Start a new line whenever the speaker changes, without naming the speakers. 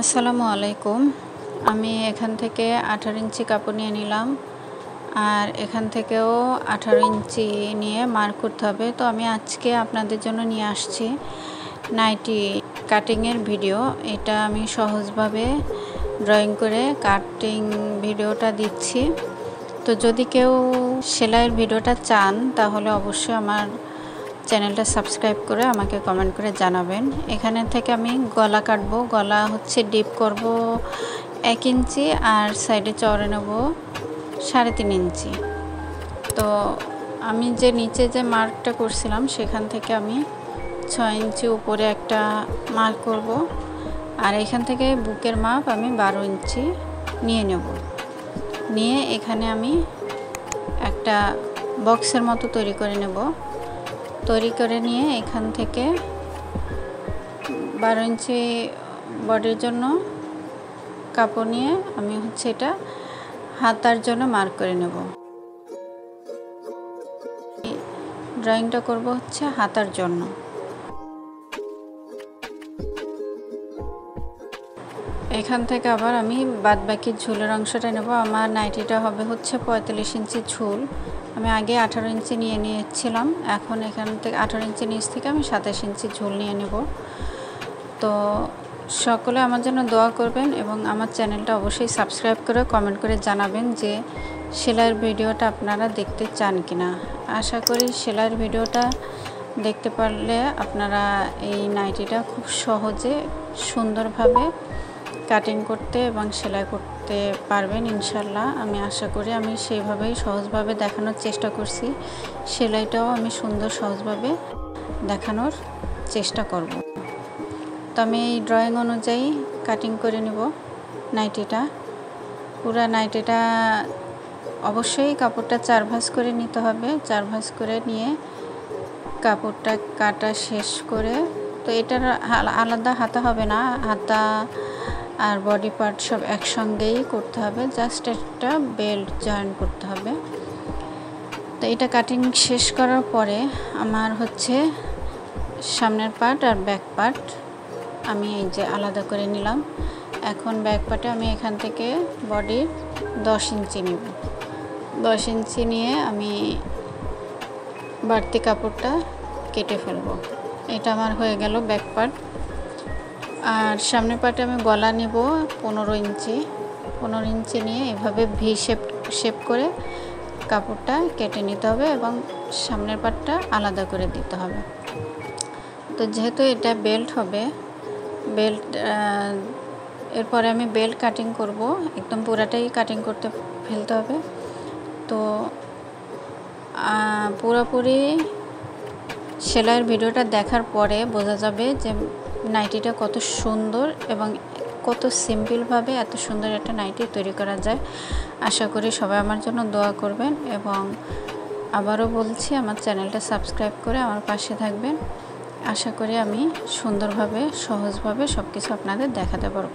আসসালামু আলাইকুম। আমি এখান থেকে 18 ইঞ্চি কাপড় নিয়ে নিলাম, আর এখান থেকেও 18 ইঞ্চি নিয়ে মার্ক করতে হবে। তো আমি আজকে আপনাদের জন্য নিয়ে আসছি নাইটি কাটিংয়ের ভিডিও। এটা আমি সহজভাবে ড্রয়িং করে কাটিং ভিডিওটা দিচ্ছি। তো যদি কেউ সেলাইয়ের ভিডিওটা চান তাহলে অবশ্যই আমার চ্যানেলটা সাবস্ক্রাইব করে আমাকে কমেন্ট করে জানাবেন। এখানে থেকে আমি গলা কাটবো। গলা হচ্ছে ডিপ করব 1 ইঞ্চি আর সাইডে চওড়া নেব 3.5 ইঞ্চি। তো আমি যে নিচে যে মার্কটা করছিলাম সেখান থেকে আমি 6 ইঞ্চি উপরে একটা মার্ক করব, আর এখান থেকে বুকের মাপ আমি 12 ইঞ্চি নিয়ে নেব। নিয়ে এখানে আমি একটা বক্সের মতো তৈরি করে নেব। তৈরি করে নিয়ে এখান থেকে 12 ইঞ্চি বডির জন্য কাপড় নিয়ে আমি এটা হাতার জন্য মার্ক করে নেব। ড্রয়িংটা করব হাতার জন্য। এখান থেকে আবার আমি বাদবাকি ঝুলের অংশটা নেব। আমার নাইটিটা হবে 45 ইঞ্চি ঝুল। আমি আগে 18 ইঞ্চি নিয়ে নিয়েছিলাম, এখন এখান থেকে 18 ইঞ্চি নিচ থেকে আমি 27 ইঞ্চি ঝুল নিয়ে নেব। তো সকলে আমার জন্য দোয়া করবেন এবং আমার চ্যানেলটা অবশ্যই সাবস্ক্রাইব করে কমেন্ট করে জানাবেন যে সেলাইয়ের ভিডিওটা আপনারা দেখতে চান কিনা। আশা করি সেলাইয়ের ভিডিওটা দেখতে পারলে আপনারা এই নাইটিটা খুব সহজে সুন্দরভাবে কাটিং করতে এবং সেলাই করতে পারবেন ইনশাল্লাহ। আমি আশা করি আমি সেইভাবেই সহজভাবে দেখানোর চেষ্টা করছি। সেলাইটাও আমি সুন্দর সহজভাবে দেখানোর চেষ্টা করব। তো আমি এই ড্রয়িং অনুযায়ী কাটিং করে নেব নাইটিটা। পুরা নাইটিটা অবশ্যই কাপড়টা 4 ভাঁজ করে নিতে হবে। 4 ভাঁজ করে নিয়ে কাপড়টা কাটা শেষ করে, তো এটার আলাদা হাতা হবে না, হাতা আর বডি পার্ট সব একসঙ্গেই করতে হবে। জাস্ট একটা বেল্ট জয়েন করতে হবে। তো এটা কাটিং শেষ করার পরে আমার সামনের পার্ট আর ব্যাক পার্ট আমি এই যে আলাদা করে নিলাম। এখন ব্যাক পার্টে আমি এখান থেকে বডির 10 ইঞ্চি নিব। 10 ইঞ্চি নিয়ে আমি বাড়তি কাপড়টা কেটে ফেলব। এটা আমার হয়ে গেল ব্যাক পার্ট। আর সামনের পার্টে আমি গলা নেব 15 ইঞ্চি। 15 ইঞ্চি নিয়ে এভাবে ভি শেপ করে কাপড়টা কেটে নিতে হবে এবং সামনের পার্টটা আলাদা করে দিতে হবে। তো যেহেতু এটা বেল্ট হবে, বেল্ট এরপরে আমি বেল্ট কাটিং করব। একদম পুরাটাই কাটিং করতে ফেলতে হবে। তো পুরোপুরি সেলাইয়ের ভিডিওটা দেখার পরে বোঝা যাবে যে নাইটিটা কত সুন্দর এবং কত সিম্পলভাবে এত সুন্দর একটা নাইটি তৈরি করা যায়। আশা করি সবাই আমার জন্য দোয়া করবেন এবং আবারও বলছি আমার চ্যানেলটা সাবস্ক্রাইব করে আমার পাশে থাকবেন। আশা করি আমি সুন্দরভাবে সহজভাবে সব কিছু আপনাদের দেখাতে পারব।